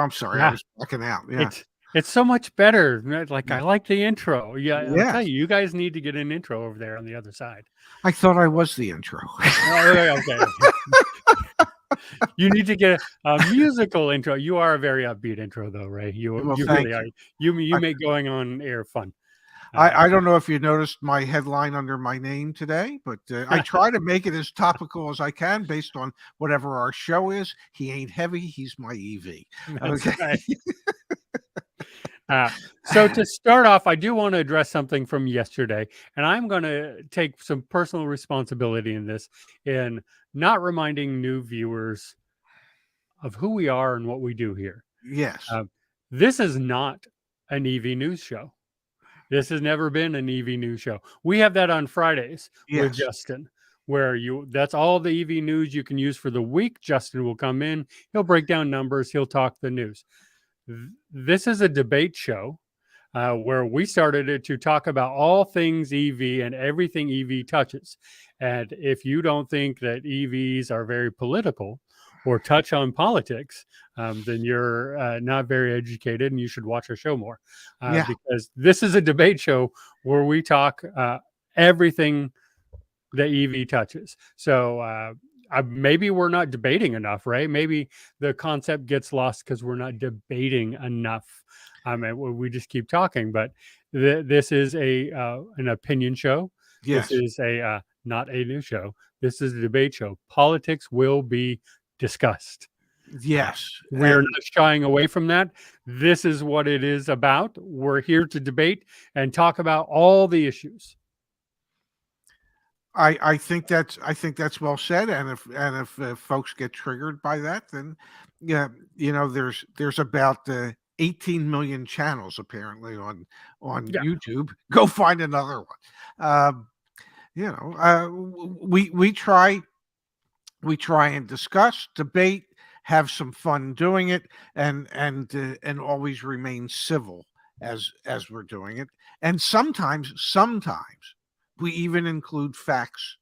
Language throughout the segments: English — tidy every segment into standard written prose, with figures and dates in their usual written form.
I'm sorry, I Yeah, was backing out. Yeah. it's so much better. Like, I like the intro. Yeah, I'm Yes. telling you, you guys need to get an intro over there on the other side. I thought I was the intro. Okay. You need to get a musical intro. You are a very upbeat intro, though, Ray. You Well, you thank really are. you. You make going on air fun. I don't know if you noticed my headline under my name today, but I try to make it as topical as I can based on whatever our show is. He ain't heavy, he's my EV. That's Okay. right. So to start off, I do want to address something from yesterday, and I'm going to take some personal responsibility in this, in not reminding new viewers of who we are and what we do here. Yes. Uh, this is not an EV news show. This has never been an EV news show. We have that on Fridays with Yes. Justin, where that's all the EV news you can use for the week. Justin will come in, he'll break down numbers, he'll talk the news. This is a debate show where we started it to talk about all things EV and everything EV touches. And if you don't think that EVs are very political or touch on politics, then you're not very educated and you should watch our show more. Yeah. Because this is a debate show where we talk everything that EV touches. So maybe we're not debating enough, right? Maybe the concept gets lost because we're not debating enough. I mean, we just keep talking, but this is an opinion show. Yes. This is not a news show. This is a debate show. Politics will be discussed. Yes. We're not shying away from that. This is what it is about. We're here to debate and talk about all the issues. I think that's well said, and if folks get triggered by that, then yeah, there's about 18 million channels apparently on Yeah. YouTube. Go find another one. We try and discuss, debate, have some fun doing it, and always remain civil as we're doing it, and sometimes we even include facts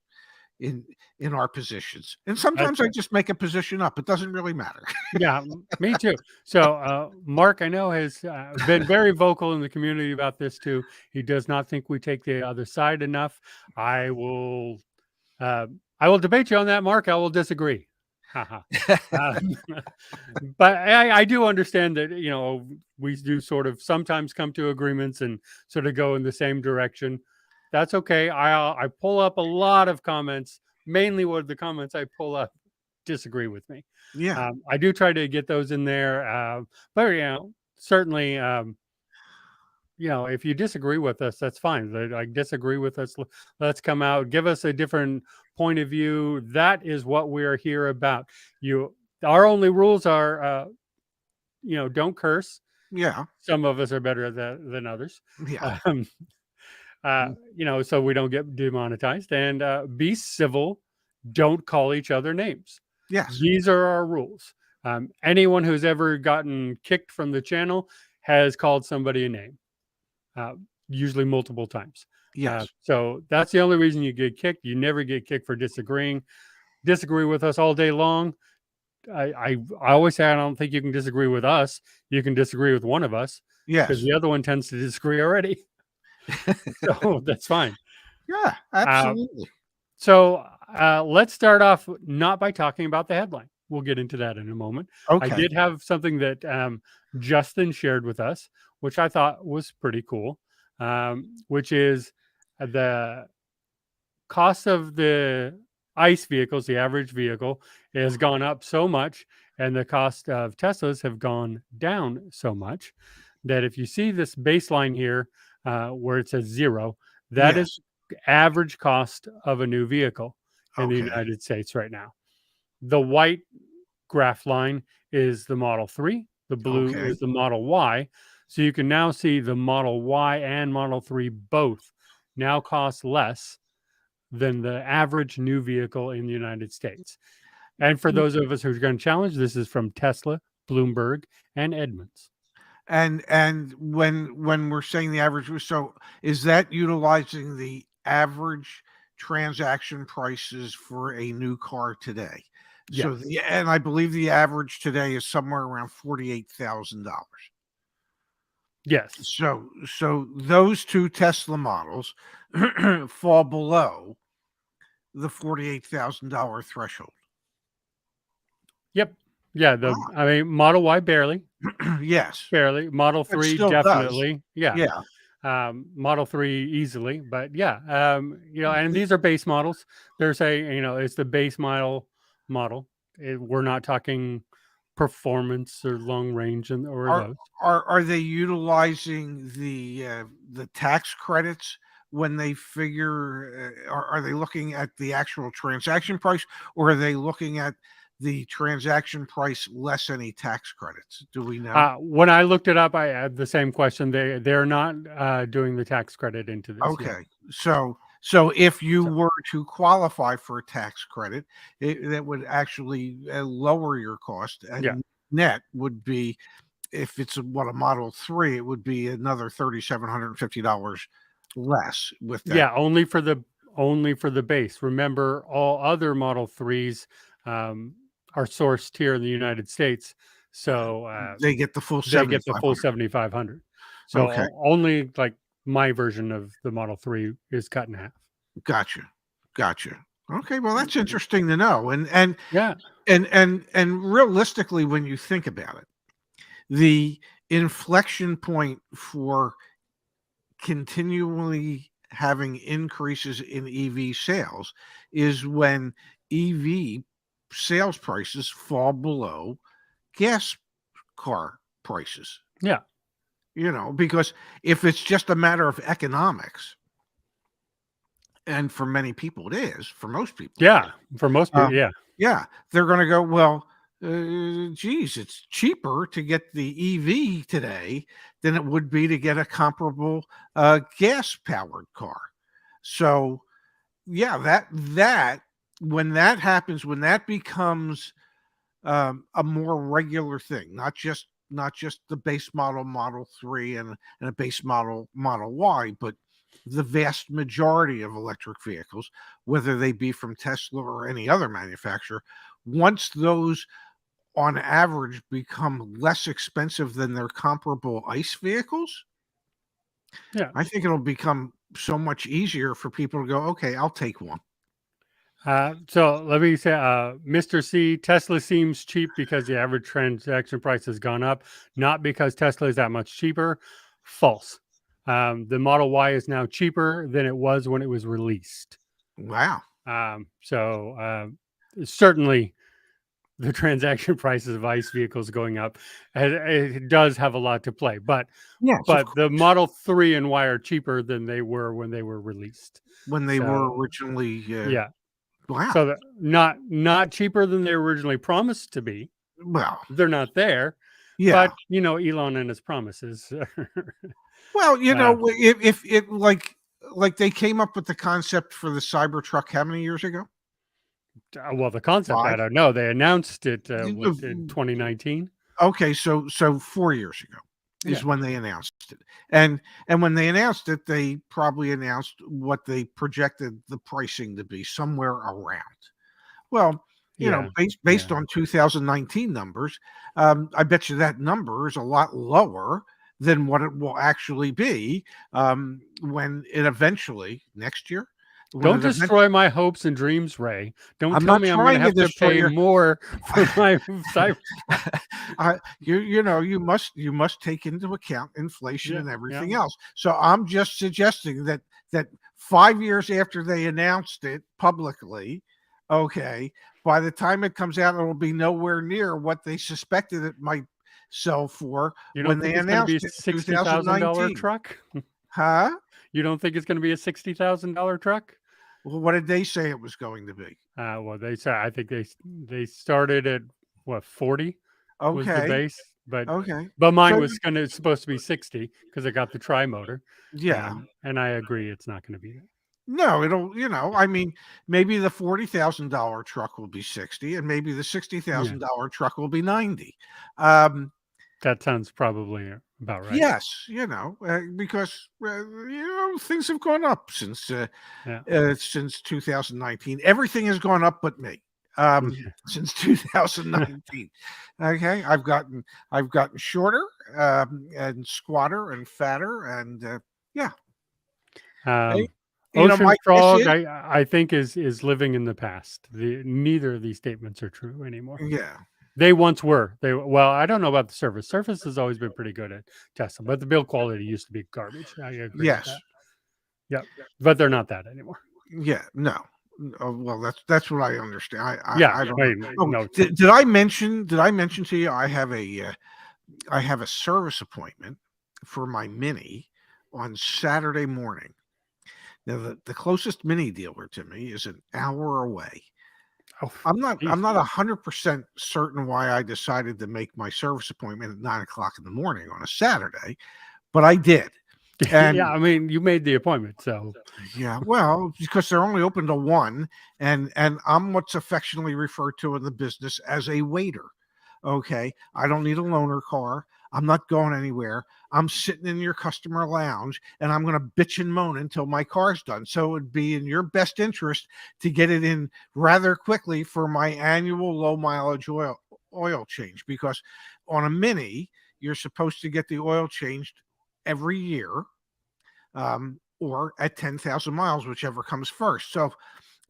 in our positions. And sometimes I just make a position up. It doesn't really matter. Yeah, me too. So Mark, I know, has been very vocal in the community about this too. He does not think we take the other side enough. I will debate you on that, Mark. I will disagree. But I do understand that, we do sort of sometimes come to agreements and sort of go in the same direction. That's okay. I pull up a lot of comments. Mainly what the comments I pull up disagree with me. Yeah. I do try to get those in there. But, certainly, if you disagree with us, that's fine. Like, disagree with us. Let's come out, give us a different point of view. That is what we're here about. Our only rules are, don't curse. Yeah. Some of us are better than others. Yeah. So we don't get demonetized, and be civil. Don't call each other names. Yes. These are our rules. Anyone who's ever gotten kicked from the channel has called somebody a name, usually multiple times. Yes. So that's the only reason you get kicked. You never get kicked for disagreeing. Disagree with us all day long. I always say I don't think you can disagree with us. You can disagree with one of us. Yes. Because the other one tends to disagree already. So that's fine. Yeah, absolutely. So let's start off not by talking about the headline. We'll get into that in a moment. Okay. I did have something that Justin shared with us, which I thought was pretty cool, which is the cost of the ICE vehicles, the average vehicle, has gone up so much, and the cost of Teslas have gone down so much that if you see this baseline here, where it says 0, that is average cost of a new vehicle in the United States right now. The white graph line is the Model 3. The blue is the Model Y. So you can now see the Model Y and Model 3 both now cost less than the average new vehicle in the United States. And for those of us who are going to challenge, this is from Tesla, Bloomberg, and Edmunds. And when we're saying the average, so is that utilizing the average transaction prices for a new car today? So Yes. and I believe the average today is somewhere around $48,000. Yes. So those two Tesla models fall below the $48,000 threshold. Yep. Yeah. Ah, I mean, Model Y barely, yes, barely. Model it 3 still does. definitely. Yeah. Yeah. Model 3 easily, but yeah, and these are base models. They're saying, it's the base model. We're not talking performance or long range or Are those. are they utilizing the tax credits when they figure? Are they looking at the actual transaction price, or are they looking at the transaction price less any tax credits? Do we know? When I looked it up, I had the same question. They're not doing the tax credit into this yet. Okay, so if you So were to qualify for a tax credit, that would actually lower your cost, yeah, and net would be, if it's a Model 3, it would be another $3,750 less with that. yeah, only for the base. Remember, all other Model 3s are sourced here in the United States, so They get the full they get the full 7,500. 7,500. So Okay, only like my version of the Model 3 is cut in half. gotcha, gotcha. Okay, well, that's interesting to know, and Yeah, and and and realistically, when you think about it, the inflection point for continually having increases in EV sales is when EV sales prices fall below gas car prices. yeah, Because if it's just a matter of economics, and for many people it is, for most people it is, yeah. For most people, um, yeah, yeah, they're going to go, well, geez, it's cheaper to get the EV today than it would be to get a comparable gas powered car. So yeah, that when that happens, when that becomes a more regular thing, not just the base model Model 3 and a base Model Y, but the vast majority of electric vehicles, whether they be from Tesla or any other manufacturer, once those on average become less expensive than their comparable ICE vehicles, yeah. I think it'll become so much easier for people to go, okay, I'll take one. So let me say, Mr. C, Tesla seems cheap because the average transaction price has gone up, not because Tesla is that much cheaper. False. The Model Y is now cheaper than it was when it was released. Wow. Certainly the transaction prices of ICE vehicles going up, it does have a lot to play. But Yes, of but the course. Model 3 and Y are cheaper than they were when they were released. When they were So originally, yeah. wow. So that not cheaper than they were originally promised to be. Well, They're not there, yeah. but Elon and his promises. Well, uh, if it like they came up with the concept for the Cybertruck how many years ago? well, the concept, I 5? don't know. They announced it Uh, in 2019. Okay, so 4 years ago Yeah, is when they announced it. And when they announced it, they probably announced what they projected the pricing to be, somewhere around. Well, yeah, based yeah. on 2019 numbers, I bet you that number is a lot lower than what it will actually be, when it eventually next year, when Don't it eventually. destroy my hopes and dreams, Ray. Don't I'm tell not me I'm going to trying to have to destroy pay your. more for my cyber. You must take into account inflation Yeah, and yeah. everything else. So I'm just suggesting that 5 years after they announced it publicly, okay, by the time it comes out, it'll be nowhere near what they suspected it might sell for You when don't they think it's going to be a announced it in $60,000 2019. truck? Huh? You don't think it's going to be a $60,000 truck? Well, what did they say it was going to be? Well, they said I think they started at what 40 was the Okay, base, okay. but mine So was supposed to be 60 because it got the tri motor, yeah. and I agree it's not going to be that. No, I mean, maybe the $40,000 truck will be 60, and maybe the Yeah, $60,000 truck will be 90. Um, that sounds probably about right. yes, because things have gone up since Yeah, 2019. Everything has gone up but me. since 2019. Okay, I've gotten shorter, and squatter and fatter, and yeah. Hey, Um, my Ocean guess frog, is, I think is living in the past. Neither of these statements are true anymore. yeah, They once were. Well, I don't know about the service. Service has always been pretty good at Tesla, but the build quality used to be garbage. I agree with yes, that. Yep, but they're not that anymore. yeah, no. Oh, well, that's what I understand. Yeah, I don't know. Oh, no. did I mention to you I have a service appointment for my Mini on Saturday morning. Now, the closest Mini dealer to me is an hour away. Oh, I'm geez. not 100% certain why I decided to make my service appointment at 9 o'clock in the morning on a Saturday, but I did. Yeah, And I mean, you made the appointment, so yeah, well, because they're only open to one, and I'm what's affectionately referred to in the business as a waiter. Okay, I don't need a loaner car. I'm not going anywhere. I'm sitting in your customer lounge, and I'm going to bitch and moan until my car's done. So it would be in your best interest to get it in rather quickly for my annual low mileage oil change, because on a Mini you're supposed to get the oil changed every year, or at 10,000 miles, whichever comes first.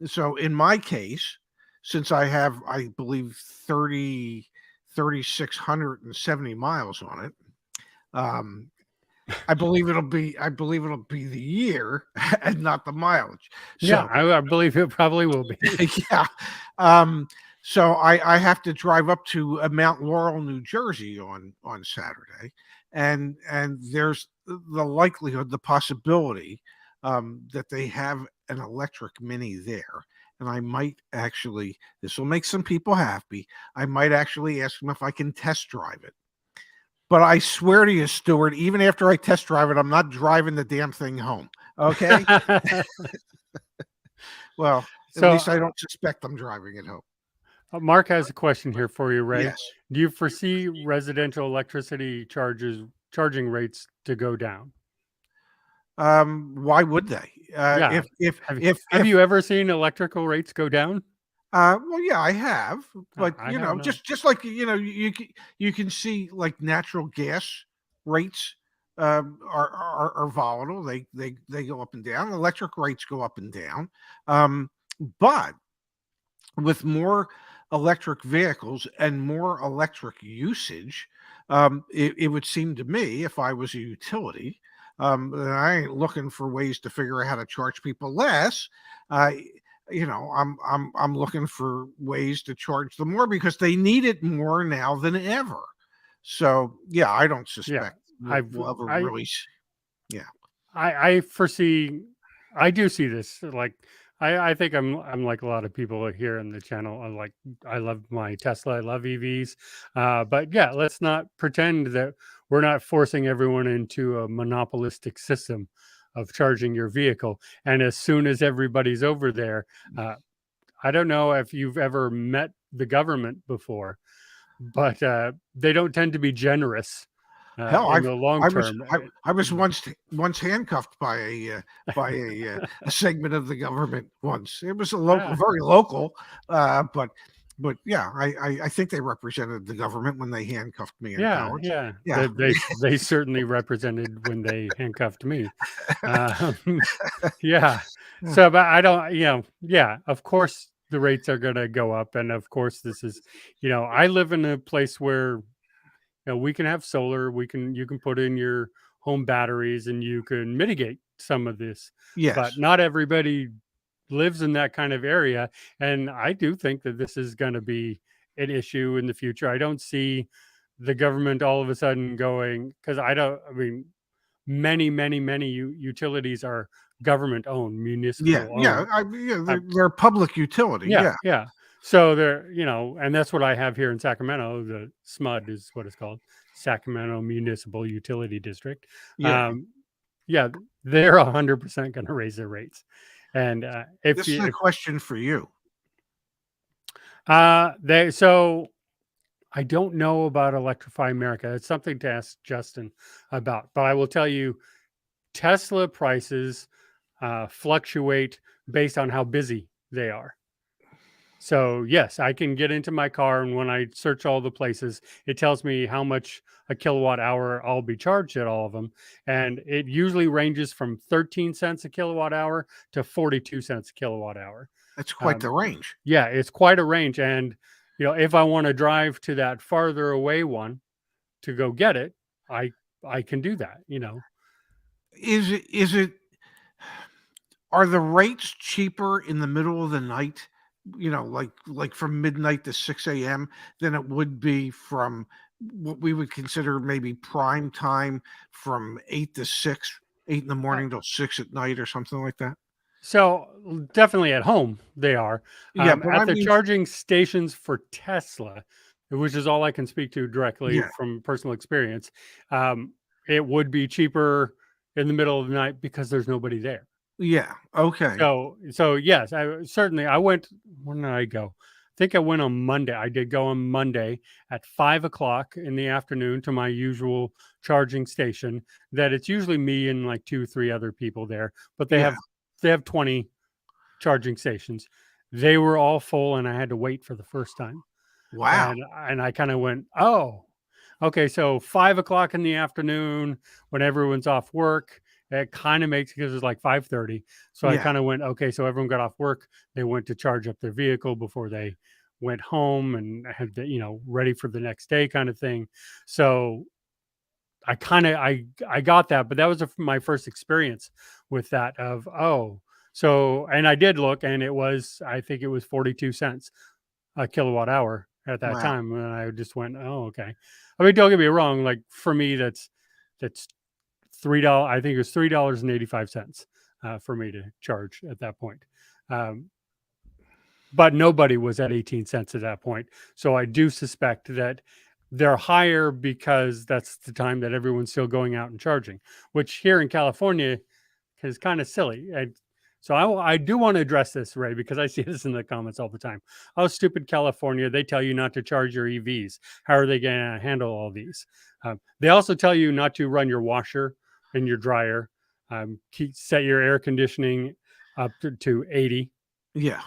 So in my case, since I have, I believe, 3,670 miles on it, um, I believe it'll be the year and not the mileage. yeah, So I believe it probably will be. yeah. Um, so I have to drive up to Mount Laurel, New Jersey on Saturday, and there's the likelihood, the possibility, that they have an electric Mini there, and I might actually. This will make some people happy. I might actually ask them if I can test drive it. But I swear to you, Stuart, even after I test drive it, I'm not driving the damn thing home. Okay. Well, at So, least I don't suspect I'm driving it home. Mark has a question here for you, Ray. Yes. Do you foresee residential electricity charging rates to go down? Why would they? Yeah. Have If you ever seen electrical rates go down? well, yeah, I have, but I have not. just like you can see like natural gas rates, are volatile. They go up and down. Electric rates go up and down. But with more electric vehicles and more electric usage, it would seem to me, if I was a utility, that I ain't looking for ways to figure out how to charge people less. Uh, I'm looking for ways to charge them more because they need it more now than ever. So yeah, I don't Yeah. suspect I've we'll ever I really. Yeah, I foresee I do see this. Like I think I'm like a lot of people here in the channel. I love my Tesla. I love EVs. But yeah, let's not pretend that we're not forcing everyone into a monopolistic system of charging your vehicle. And as soon as everybody's over there, uh, I don't know if you've ever met the government before, but they don't tend to be generous hell, in the long term. I was once handcuffed by a segment of the government once. It was a local, Yeah, very local, but yeah, I think they represented the government when they handcuffed me in yeah, college. yeah. Yeah, They certainly represented when they handcuffed me. Um, yeah. yeah, So, but I don't, yeah. Of course, the rates are going to go up, and of course, this is, I live in a place where we can have solar. You can put in your home batteries, and you can mitigate some of this. But yes, not everybody lives in that kind of area, and I do think that this is going to be an issue in the future. I don't see the government all of a sudden going, because I mean, many utilities are government owned, yeah, municipal yeah. owned. They're public utility. Yeah, Yeah, yeah. So they're, and that's what I have here in Sacramento. The SMUD is what it's called, Sacramento Municipal Utility District. yeah. Um, yeah, they're 100% going to raise their rates. And This is a question for you. so I don't know about Electrify America. It's something to ask Justin about. But I will tell you, Tesla prices fluctuate based on how busy they are. So yes, I can get into my car, and when I search all the places, it tells me how much a kilowatt hour I'll be charged at all of them, and it usually ranges from 13 cents a kilowatt hour to 42 cents a kilowatt hour. That's quite Um, the range. yeah, it's quite a range, and if I want to drive to that farther away one to go get it, I I can do that. Is it are the rates cheaper in the middle of the night, like from midnight to 6 a.m., than it would be from what we would consider maybe prime time from 8 to 6, 8 in the Uh, morning till 6 at night or something like that? So definitely at home they are. Yeah, but At I the mean, charging stations for Tesla, which is all I can speak to directly yeah, from personal experience, um, it would be cheaper in the middle of the night because there's nobody there. yeah, okay, So yes, I went. When did I go? I think I went on Monday. I did go on Monday at 5 o'clock in the afternoon to my usual charging station. That it's usually me and like 2, 3 other people there, but they yeah, have 20 charging stations. They were all full, and I had to wait for the first time. wow, And I kind of went, oh, okay. So 5 o'clock in the afternoon when everyone's off work, it kind of makes, because it's like 5:30. So I yeah, kind of went, okay. So everyone got off work. They went to charge up their vehicle before they went home and had ready for the next day kind of thing. So I got that, but that was my first experience with that of, oh, so, and I did look, and I think it was 42 cents a kilowatt hour at that wow, time, and I just went, oh, okay. I mean, don't get me wrong, like for me, that's $3. I think it was $3.85 for me to charge at that point. Um, but nobody was at 18 cents at that point. So I do suspect that they're higher because that's the time that everyone's still going out and charging, which here in California is kind of silly. So I do want to address this, Ray, because I see this in the comments all the time. Oh, stupid California. They tell you not to charge your EVs. How are they going to handle all these? They also tell you not to run your washer and your dryer. Set your air conditioning up to 80. yeah,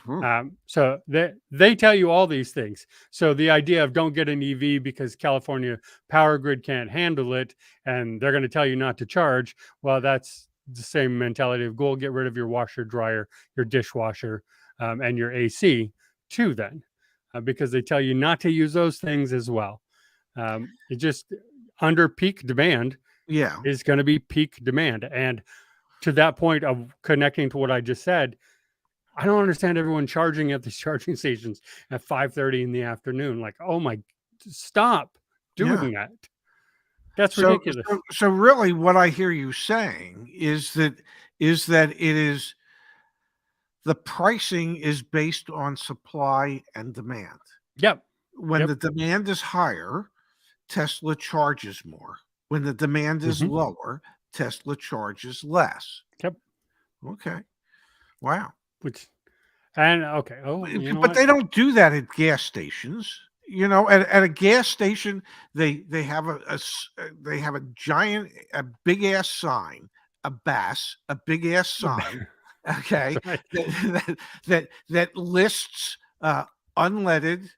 So they tell you all these things. So the idea of don't get an EV because California power grid can't handle it, and they're going to tell you not to charge. Well, that's the same mentality of go get rid of your washer, dryer, your dishwasher, and your AC too. Then, because they tell you not to use those things as well. It just under peak demand yeah, is going to be peak demand, and to that point of connecting to what I just said, I don't understand everyone charging at these charging stations at 5:30 in the afternoon. Like, oh my, stop yeah. doing that. That's So, ridiculous. so really, what I hear you saying is that the pricing is based on supply and demand. Yep. When Yep. the demand is higher, Tesla charges more. When the demand is Hmm. lower, Tesla charges less. Yep. Okay. Wow. Which, and okay. Oh, you know But what? they don't do that at gas stations. At a gas station, they have they have a giant, a big ass sign, a big ass sign, okay, Right. that lists unleaded,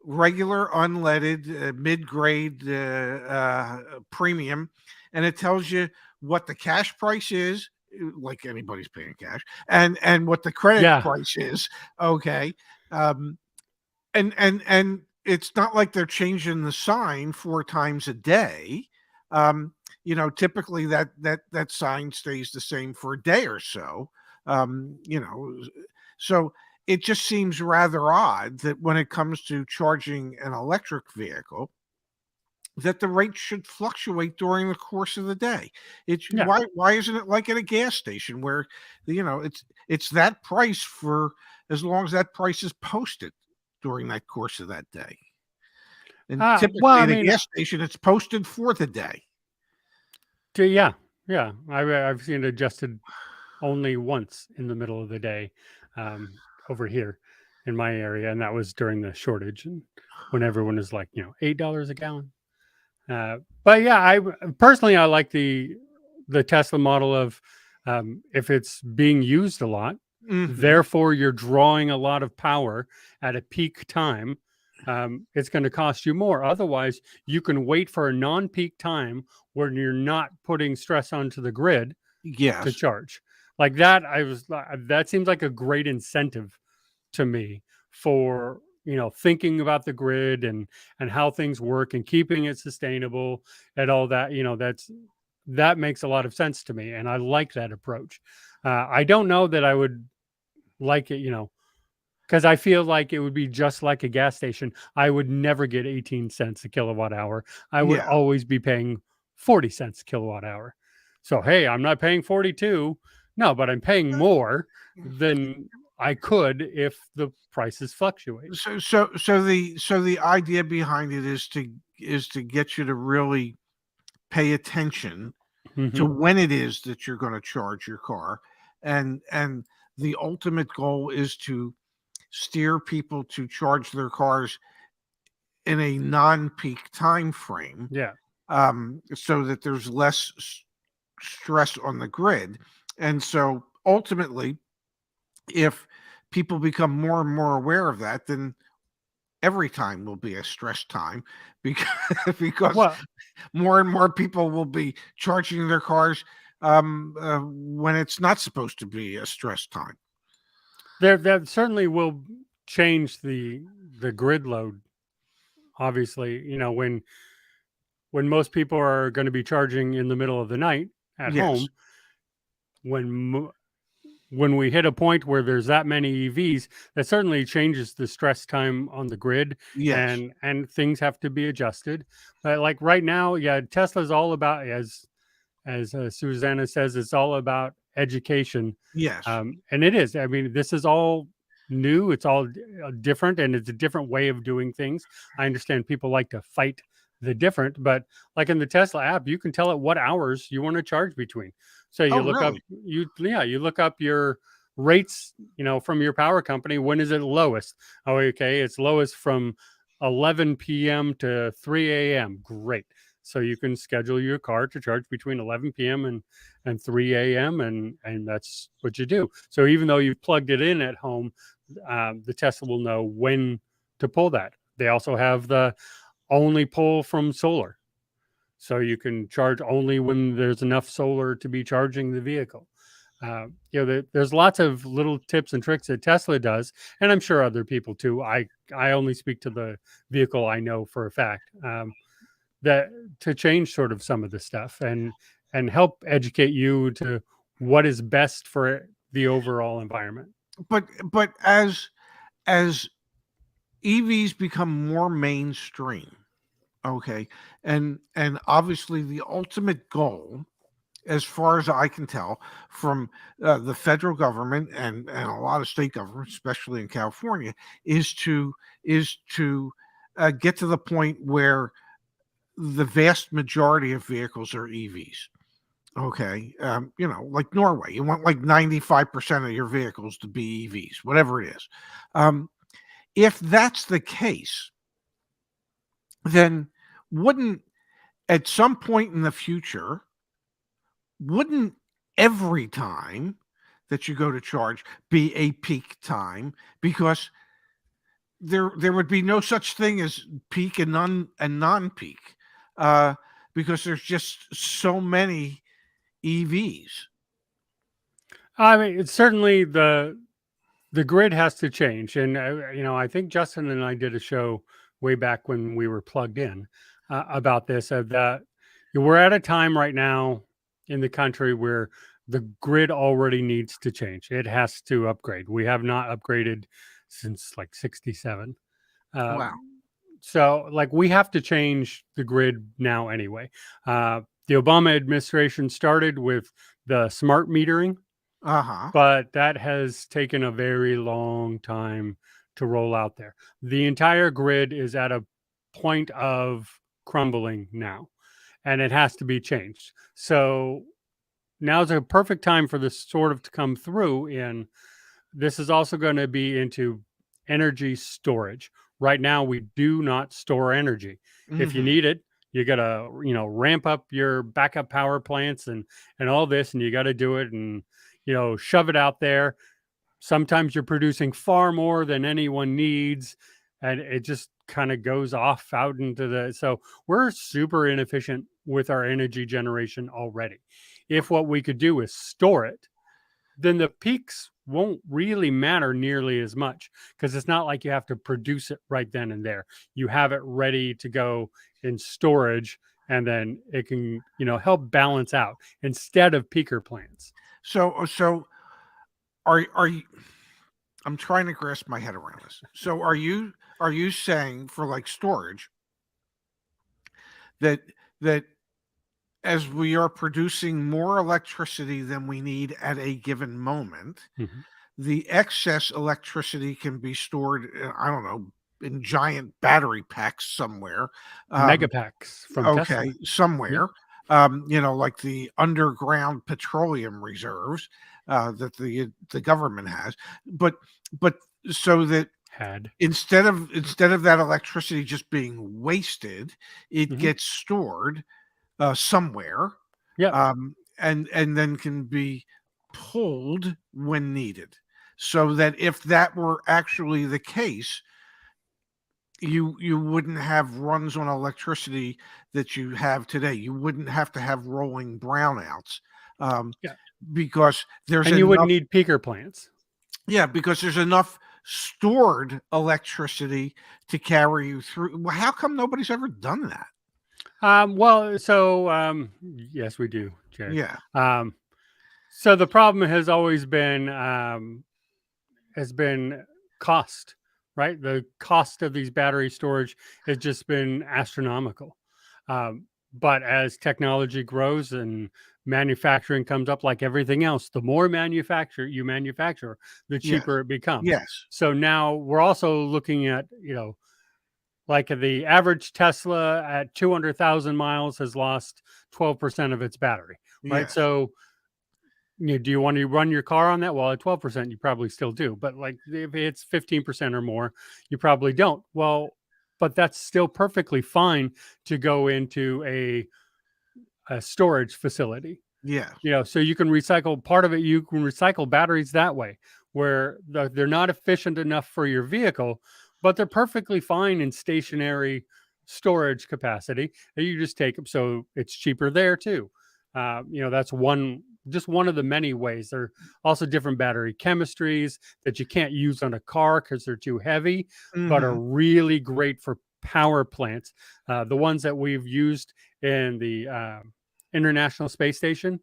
regular unleaded, mid-grade, premium, and it tells you what the cash price is, like anybody's paying cash, and what the credit Yeah. price is. Okay, um, and it's not like they're changing the sign 4 times a day. Typically that sign stays the same for a day or so. Um, you know, so it just seems rather odd that when it comes to charging an electric vehicle, that the rate should fluctuate during the course of the day. It's Yeah. why isn't it like at a gas station where it's that price for as long as that price is posted during that course of that day. And Well, typically I at a mean, gas station, it's posted for the day. yeah, yeah. I've seen it adjusted only once in the middle of the day um, over here in my area, and that was during the shortage and when everyone is like, $8 a gallon. But yeah, I personally I like the Tesla model of if it's being used a lot, Hmm. Therefore, you're drawing a lot of power at a peak time. It's going to cost you more. Otherwise, you can wait for a non-peak time when you're not putting stress onto the grid to Yes. charge. Like that, that seems like a great incentive to me for thinking about the grid and how things work and keeping it sustainable and all that. That makes a lot of sense to me, and I like that approach. I don't know that I would like it, because I feel like it would be just like a gas station. I would never get 18 cents a kilowatt hour. I would Yeah. always be paying 40 cents a kilowatt hour. So, hey, I'm not paying 42. No, but I'm paying more than I could if the prices fluctuate. So the idea behind it is to get you to really pay attention to Hmm. when it is that you're going to charge your car, and the ultimate goal is to steer people to charge their cars in a non-peak time frame, Yeah. so that there's less stress on the grid. And so ultimately, if people become more and more aware of that, then every time will be a stress time, because because Well, more and more people will be charging their cars when it's not supposed to be a stress time. there that certainly will change the grid load. Obviously, when most people are going to be charging in the middle of the night at Yes, home, when when we hit a point where there's that many EVs, that certainly changes the stress time on the grid, yes, and things have to be adjusted. But like right now, yeah, Tesla's all about, as Susanna says, it's all about education, yes. and it is. I mean, this is all new. It's all different, and it's a different way of doing things. I understand people like to fight the different, but like in the Tesla app, you can tell it what hours you want to charge between. So Oh, you look up, really? you look up your rates, from your power company. When is it lowest? Oh, okay, it's lowest from 11 p.m. to 3 a.m. Great. So you can schedule your car to charge between 11 p.m. and 3 a.m. and that's what you do. So even though you've plugged it in at home, the Tesla will know when to pull that. They also have the only pull from solar. So you can charge only when there's enough solar to be charging the vehicle. There's lots of little tips and tricks that Tesla does, and I'm sure other people too. I only speak to the vehicle I know for a fact, that to change sort of some of the stuff and help educate you to what is best for the overall environment. But as EVs become more mainstream, okay, and obviously the ultimate goal, as far as I can tell, from the federal government and a lot of state governments, especially in California, is to get to the point where the vast majority of vehicles are EVs. Okay, like Norway, you want like 95% of your vehicles to be EVs, whatever it is. Um, if that's the case, then wouldn't at some point in the future, wouldn't every time that you go to charge be a peak time? Because there would be no such thing as peak and non-peak, uh, because there's just so many EVs. I mean, it's certainly the grid has to change, and I think Justin and I did a show way back when we were plugged in, about this. That we're at a time right now in the country where the grid already needs to change. It has to upgrade. We have not upgraded since like '67. Wow. So like we have to change the grid now anyway. The Obama administration started with the smart metering, Uh-huh. but that has taken a very long time to roll out there. The entire grid is at a point of crumbling now, and it has to be changed. So now's a perfect time for this sort of to come through. And this is also going to be into energy storage. Right now, we do not store energy. If you Mhm. need it, you got to ramp up your backup power plants and all this, and you got to do it and shove it out there. sometimes you're producing far more than anyone needs, and it just kind of goes off out into the. So we're super inefficient with our energy generation already. If what we could do is store it, then the peaks won't really matter nearly as much, because it's not like you have to produce it right then and there. You have it ready to go in storage, and then it can, help balance out instead of peaker plants. So are you? I'm trying to grasp my head around this. So are you saying for like storage that that as we are producing more electricity than we need at a given moment, Mhm. the excess electricity can be stored, I don't know, in giant battery packs somewhere. Um, Megapacks from Tesla. okay, Yeah, somewhere. Like the underground petroleum reserves that the government has, but so that had. instead of that electricity just being wasted, it Hmm. gets stored somewhere, Yep. and then can be pulled when needed. So that if that were actually the case, you wouldn't have runs on electricity that you have today. You wouldn't have to have rolling brownouts, um, Yeah. because there's And you wouldn't enough. need peaker plants. Yeah, because there's enough stored electricity to carry you through. Well, how come nobody's ever done that? Yes, we do, Jared. Yeah, Um, so the problem has been cost, right? The cost of these battery storage has just been astronomical. But as technology grows and manufacturing comes up, like everything else, the more you manufacture, the yes, cheaper it becomes. yes, So now we're also looking at, like the average Tesla at 200,000 miles has lost 12% of its battery, right? yes. So, do you want to run your car on that? Well, at 12%, you probably still do. But like if it's 15% or more, you probably don't. Well, but that's still perfectly fine to go into a storage facility, Yeah. so you can recycle part of it. You can recycle batteries that way, where they're not efficient enough for your vehicle, but they're perfectly fine in stationary storage capacity. And you just take them, so it's cheaper there too. That's just one of the many ways. There are also different battery chemistries that you can't use on a car because they're too heavy, but are Mhm. really great for power plants. The ones that we've used in the International Space Station,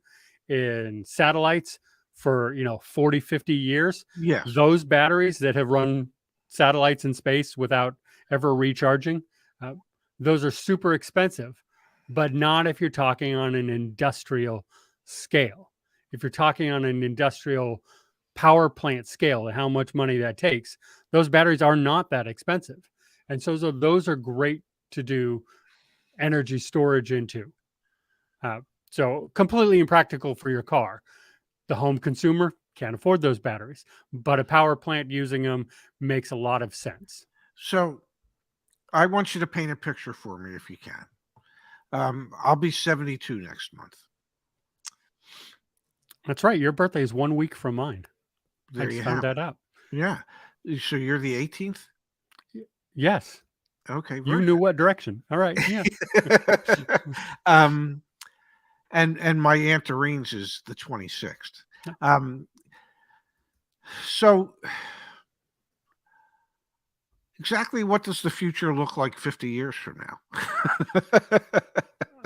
in satellites for 40, 50 years, Yes. those batteries that have run satellites in space without ever recharging, uh, those are super expensive, but not if you're talking on an industrial scale. If you're talking on an industrial power plant scale and how much money that takes, those batteries are not that expensive. And those are great to do energy storage into. Uh, so completely impractical for your car. The home consumer can't afford those batteries, but a power plant using them makes a lot of sense. So I want you to paint a picture for me if you can. I'll be 72 next month. That's right. Your birthday is 1 week from mine. I There just you found have that it. out. Yeah. So you're the 18th? Yes. Okay, You very knew what direction. All right. Yeah. good. um, and my Aunt Irene's is the 26th. Um, so exactly what does the future look like 50 years from now?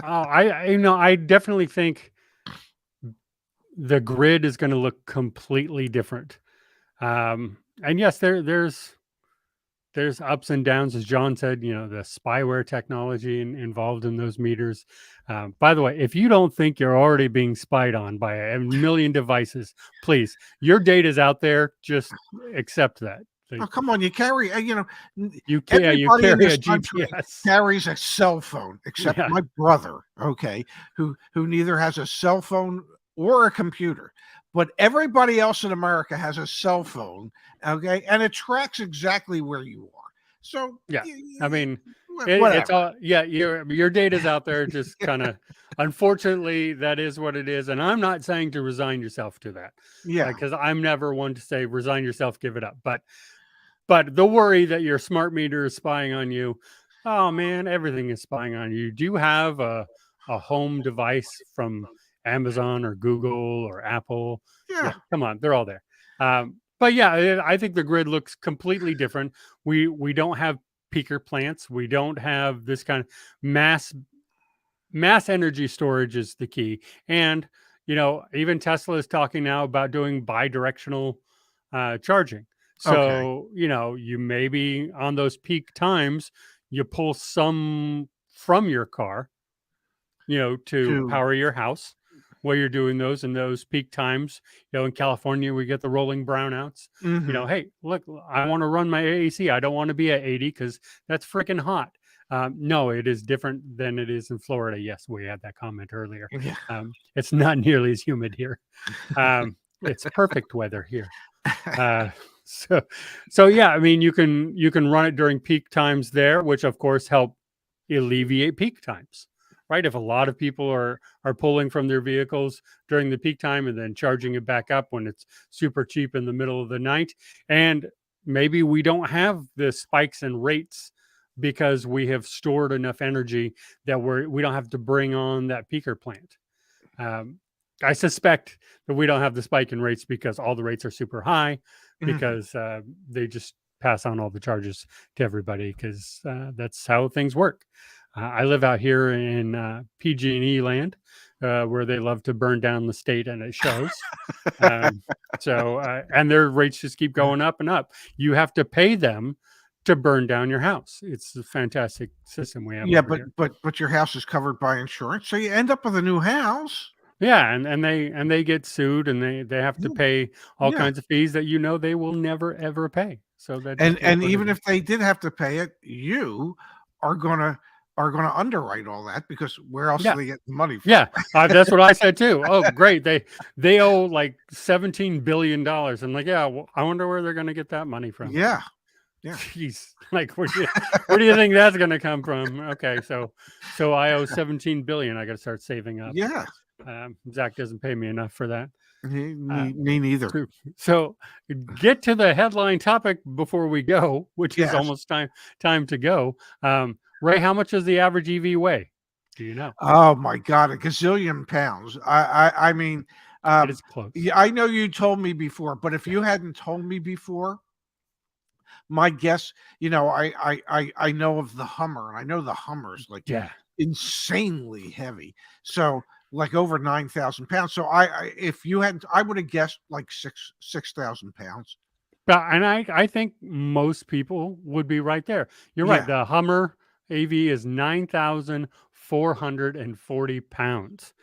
Oh, I definitely think the grid is going to look completely different. And yes, there's ups and downs, as John said. The spyware technology involved in those meters. By the way, if you don't think you're already being spied on by a million devices, please, your data is out there. Just accept that. Oh, come on, you carry, You everybody in carry this a country GPS. carries a cell phone except Yeah, my brother, okay, who neither has a cell phone or a computer. But everybody else in America has a cell phone, okay, and it tracks exactly where you are. So yeah. I mean, It's Whatever. all, yeah, your data's out there, just kind of, unfortunately, that is what it is. And I'm not saying to resign yourself to that, Yeah. because I'm never one to say resign yourself, give it up. But the worry that your smart meter is spying on you, oh man, everything is spying on you. Do you have a home device from Amazon or Google or Apple? Yeah, Yeah. come on, they're all there. But yeah, I think the grid looks completely different. We don't have peaker plants. We don't have this kind of mass energy storage is the key. And even Tesla is talking now about doing bi-directional charging. Okay. So you maybe on those peak times you pull some from your car, to To. power your house while you're doing those in those peak times. In California, we get the rolling brownouts. Hmm. Hey, look, I want to run my AC. I don't want to be at 80 because that's freaking hot. No, it is different than it is in Florida. Yes, we had that comment earlier. Yeah. It's not nearly as humid here. It's perfect weather here. Uh, so, yeah, I mean, you can run it during peak times there, which of course help alleviate peak times, right? If a lot of people are pulling from their vehicles during the peak time and then charging it back up when it's super cheap in the middle of the night, and maybe we don't have the spikes in rates because we have stored enough energy that we don't have to bring on that peaker plant. Um, I suspect that we don't have the spike in rates because all the rates are super high, Hmm. because they just pass on all the charges to everybody, because that's how things work. I live out here in PG&E land, where they love to burn down the state, and it shows. Um, and their rates just keep going up and up. You have to pay them to burn down your house. It's a fantastic system we have Yeah, over but here. but your house is covered by insurance, so you end up with a new house. Yeah, and they get sued, and they have to Yeah. pay all Yeah. kinds of fees that they will never ever pay. So that just is And what it even is. if they did have to pay it, you are gonna underwrite all that, because where else Yeah, do they get the money from? yeah, that's what I said too. Oh, great, they owe like $17 billion. I'm like, yeah, well, I wonder where they're going to get that money from. Yeah. Yeah. Jeez, like where do you think that's going to come from? Okay, so I owe 17 billion. I got to start saving up. Yeah. Zach doesn't pay me enough for that. Uh, Me neither. So get to the headline topic before we go, which is Yes. almost time to go. Ray, how much does the average EV weigh? Do you know? Oh my God, a gazillion pounds. I mean, It is close. yeah, I know you told me before, but if you hadn't told me before, my guess, I know of the Hummer, and I know the Hummer's like Yeah. insanely heavy. So like over 9,000 pounds. So if you hadn't, I would have guessed like 6,000 pounds. But and I think most people would be right there. You're right. Yeah. The Hummer AV is 9,440 pounds.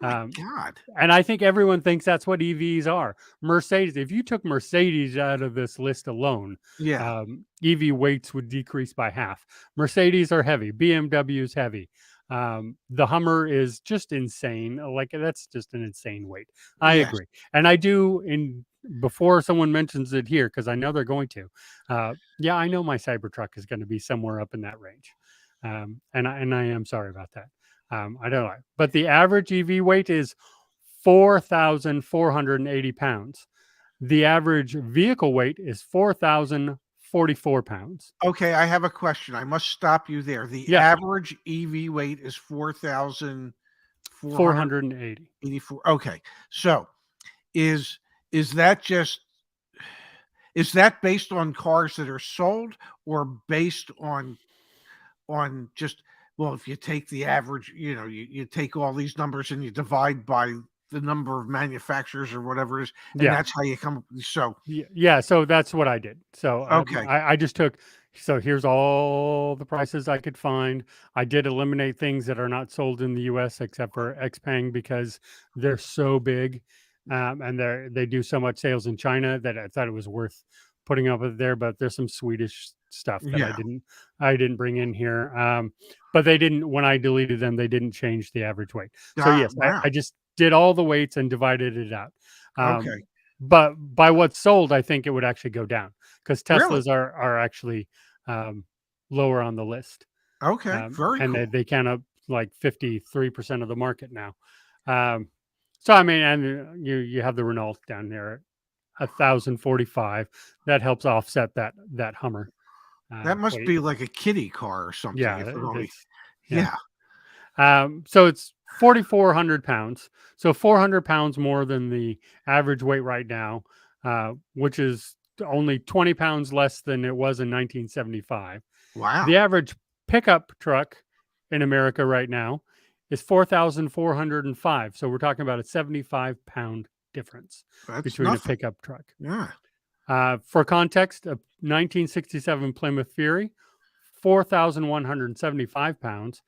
My Um, God. and I think everyone thinks that's what EVs are. Mercedes, if you took Mercedes out of this list alone, Yeah. EV weights would decrease by half. Mercedes are heavy. BMW is heavy. The Hummer is just insane. Like, that's just an insane weight. I Yes. agree. And I do, before someone mentions it here, because I know they're going to. Yeah, I know my Cybertruck is going to be somewhere up in that range. And I am sorry about that. I don't know. But the average EV weight is 4,480 pounds. The average vehicle weight is 4,044 pounds. Okay, I have a question. I must stop you there. The Yeah, average EV weight is 4,484. 480. Okay. So is is that just is that based on cars that are sold, or based on just, well, if you take the average, you take all these numbers and you divide by the number of manufacturers or whatever it is, and Yeah. that's how you come up. So Yeah, so that's what I did. So okay. I just took, so here's all the prices I could find. I did eliminate things that are not sold in the US except for Xpeng, because they're so big, and they do so much sales in China that I thought it was worth putting up with there. But there's some Swedish stuff that Yeah. I didn't bring in here. But they didn't, when I deleted them, they didn't change the average weight. So yes, Wow. I just did all the weights and divided it out. Um, Okay. but by what's sold, I think it would actually go down, because Really? Teslas are actually lower on the list. Okay, very and cool. they count up like 53% of the market now. Um, so I mean, and you have the Renault down there at 1,045. That helps offset that Hummer That must weight. be like a kiddie car or something. If Yeah, it only, it's yeah. yeah. So it's 4,400 pounds. So 400 pounds more than the average weight right now, which is only 20 pounds less than it was in 1975. The Wow, average pickup truck in America right now is 4,405. So we're talking about a 75-pound difference that's between a nothing. pickup truck. Yeah. For context, a 1967 Plymouth Fury, 4,175 pounds.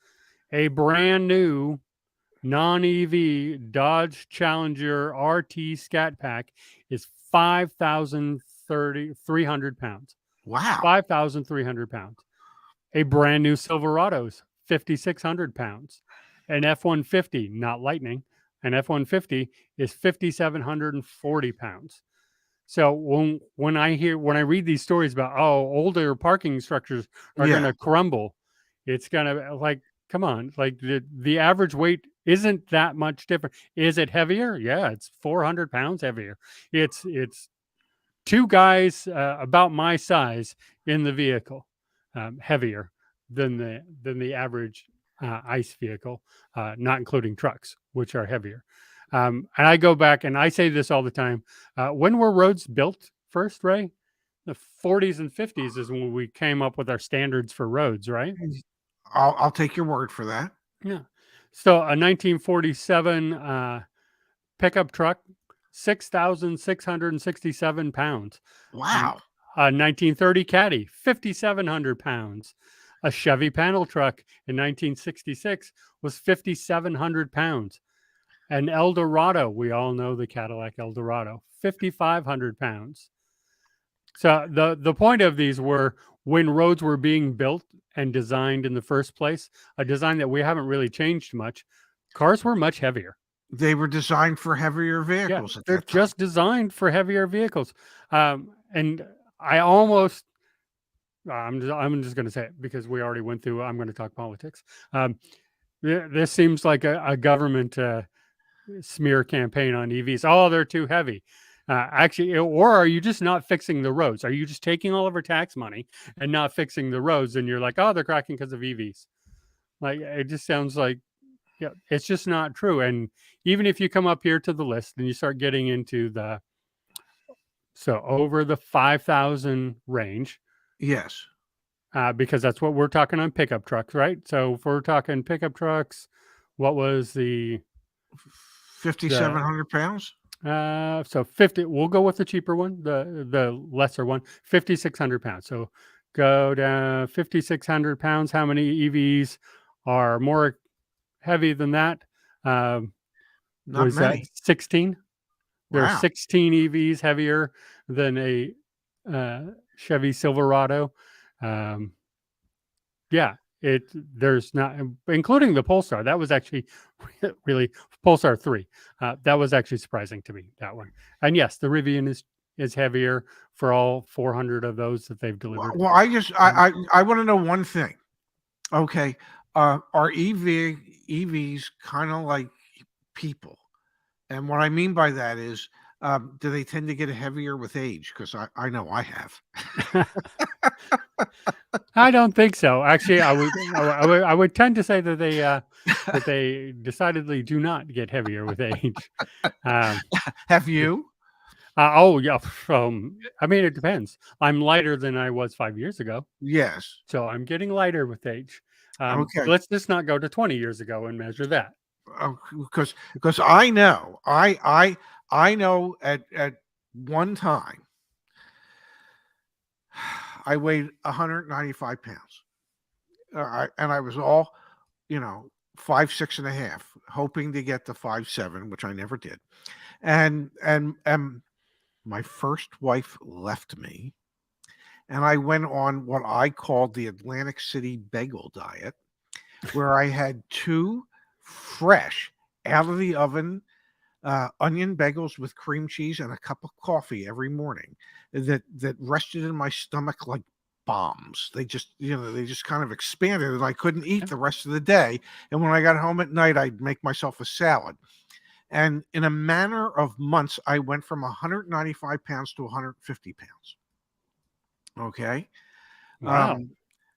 A brand new non-EV Dodge Challenger RT Scat Pack is 5,300 pounds. Wow. 5,300 pounds. A brand new Silverado's 5,600 pounds. An F-150, not Lightning, an F-150 is 5,740 pounds. So when I read these stories about older parking structures are going Yeah. to crumble, it's going to like come on, like the average weight isn't that much different. Is it heavier? Yeah, it's 400 pounds heavier. It's two guys about my size in the vehicle, heavier than the average ICE vehicle, not including trucks, which are heavier. And I go back and I say this all the time. When were roads built first, Ray? The 40s and 50s is when we came up with our standards for roads, right? I'll take your word for that. Yeah. So a 1947 pickup truck, 6,667 pounds. Wow. A 1930 Caddy, 5,700 pounds. A Chevy panel truck in 1966 was 5,700 pounds. An Eldorado, we all know the Cadillac Eldorado, 5,500 pounds. So the point of these were when roads were being built and designed in the first place, a design that we haven't really changed much. Cars were much heavier. They were designed for heavier Yeah, vehicles at they're that time. just designed for heavier vehicles. And I almost, I'm just going to say it because we already went through. I'm going to talk politics. This seems like a government smear campaign on EVs. Oh, they're too heavy. Actually, or are you just not fixing the roads? Are you just taking all of our tax money and not fixing the roads? And you're like, oh, they're cracking because of EVs. Like it just sounds like, yeah, it's just not true. And even if you come up here to the list and you start getting into over the 5,000 range, Yes. because that's what we're talking on pickup trucks, right? So if we're talking pickup trucks, what was the 5,700 pounds. so 50, we'll go with the cheaper one, the lesser one, 5,600 pounds. So go down 5,600 pounds. How many EVs are more heavy than that? Not Was that many. 16? There are Wow. 16 EVs heavier than a Chevy Silverado. Um, yeah, there's not, including the Polestar. That was actually really Polestar 3. That was actually surprising to me, that one. And yes, the Rivian is heavier for all 400 of those that they've delivered. Well, I want to know one thing. Okay. Are EVs kind of like people? And what I mean by that is, do they tend to get heavier with age? Because I know I have. I don't think so. Actually, I would tend to say that they decidedly do not get heavier with age. Um, Have you? oh yeah, I mean it depends. I'm lighter than I was 5 years ago, Yes. so I'm getting lighter with age. Okay. Let's just not go to 20 years ago and measure that. Because I know at one time I weighed 195 pounds. And I was all, 5'6.5", hoping to get to 5'7", which I never did. And my first wife left me, and I went on what I called the Atlantic City bagel diet, where I had two fresh, out of the oven onion bagels with cream cheese and a cup of coffee every morning that rested in my stomach like bombs. They just, they just kind of expanded, and I couldn't eat the rest of the day. And when I got home at night, I'd make myself a salad. And in a matter of months, I went from 195 pounds to 150 pounds. Okay. Wow.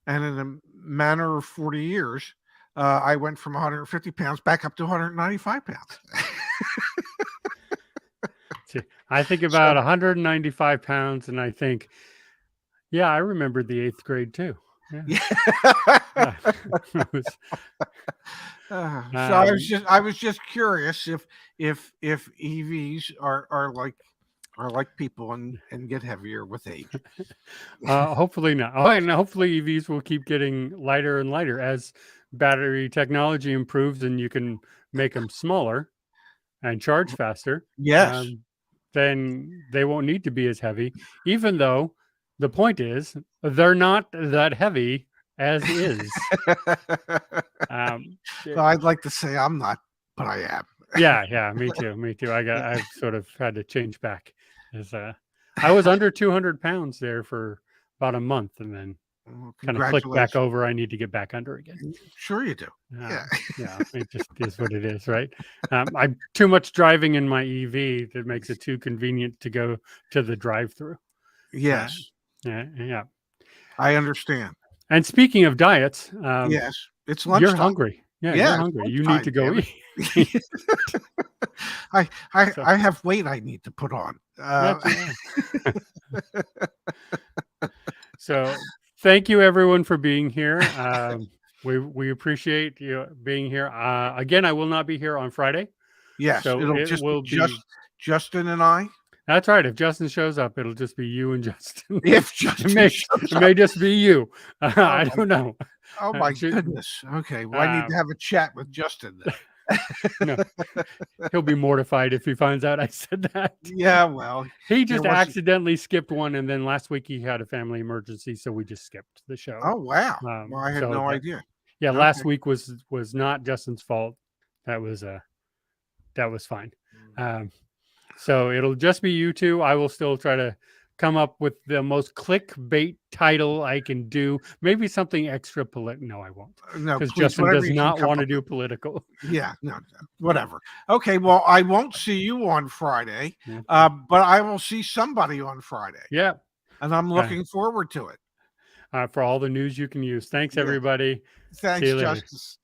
And in a manner of 40 years, I went from 150 pounds back up to 195 pounds. See, I think about 195 pounds, and I think, yeah, I remember the 8th grade too. Yeah. Yeah. It was, So I was just curious if EVs are like people and get heavier with age. hopefully not. Oh, and hopefully EVs will keep getting lighter and lighter as battery technology improves, and you can make them smaller and charge faster. Yes. Then they won't need to be as heavy, even though the point is they're not that heavy as is. So I'd like to say I'm not, but I am. Yeah, me too. I've sort of had to change back. As I was under 200 pounds there for about a month, and then kind of clicked back over. I need to get back under again. Sure you do. Yeah, it just is what it is, right? I'm too much driving in my EV that makes it too convenient to go to the drive-through. Yes. Yeah. I understand. And speaking of diets, yes, it's lunchtime. You're hungry. Yeah, you're hungry. You need to go eat. I have weight I need to put on. So thank you everyone for being here. We appreciate you being here. Again, I will not be here on Friday. Yes, so it'll just be Justin and I. That's right. If Justin shows up, it'll just be you and Justin. If Justin it may just be you. I don't know. Oh my goodness. Okay. Well, I need to have a chat with Justin then. No, he'll be mortified if he finds out I said that. Yeah, well, he just accidentally skipped one, and then last week he had a family emergency, so we just skipped the show. Oh wow! Well, I had no idea. Yeah, last week was not Justin's fault. That was fine. So it'll just be you two. I will still try to come up with the most clickbait title I can do. Maybe something extra political. No, I won't. No, because Justin does not want to do political. Yeah, no, whatever. Okay, well, I won't see you on Friday, but I will see somebody on Friday. Yeah, and I'm looking forward to it. For all the news you can use. Thanks, everybody. Thanks, Justice.